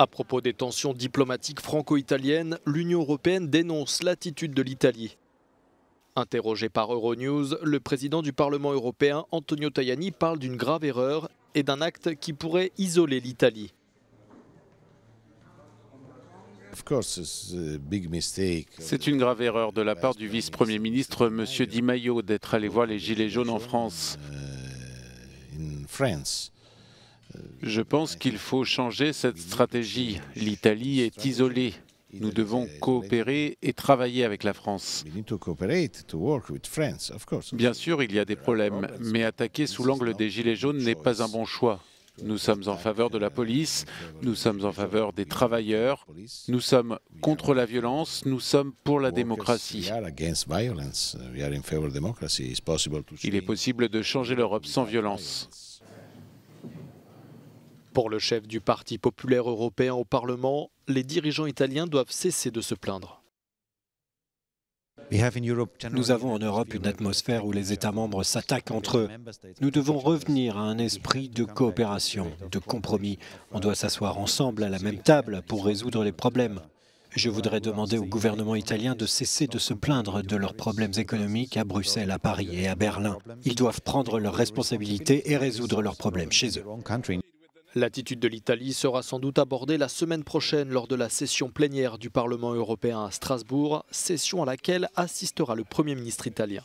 À propos des tensions diplomatiques franco-italiennes, l'Union européenne dénonce l'attitude de l'Italie. Interrogé par Euronews, le président du Parlement européen, Antonio Tajani, parle d'une grave erreur et d'un acte qui pourrait isoler l'Italie. C'est une grave erreur de la part du vice-premier ministre, M. Di Maio, d'être allé voir les Gilets jaunes en France. Je pense qu'il faut changer cette stratégie. L'Italie est isolée. Nous devons coopérer et travailler avec la France. Bien sûr, il y a des problèmes, mais attaquer sous l'angle des Gilets jaunes n'est pas un bon choix. Nous sommes en faveur de la police, nous sommes en faveur des travailleurs, nous sommes contre la violence, nous sommes pour la démocratie. Il est possible de changer l'Europe sans violence. Pour le chef du Parti populaire européen au Parlement, les dirigeants italiens doivent cesser de se plaindre. Nous avons en Europe une atmosphère où les États membres s'attaquent entre eux. Nous devons revenir à un esprit de coopération, de compromis. On doit s'asseoir ensemble à la même table pour résoudre les problèmes. Je voudrais demander au gouvernement italien de cesser de se plaindre de leurs problèmes économiques à Bruxelles, à Paris et à Berlin. Ils doivent prendre leurs responsabilités et résoudre leurs problèmes chez eux. L'attitude de l'Italie sera sans doute abordée la semaine prochaine lors de la session plénière du Parlement européen à Strasbourg, session à laquelle assistera le Premier ministre italien.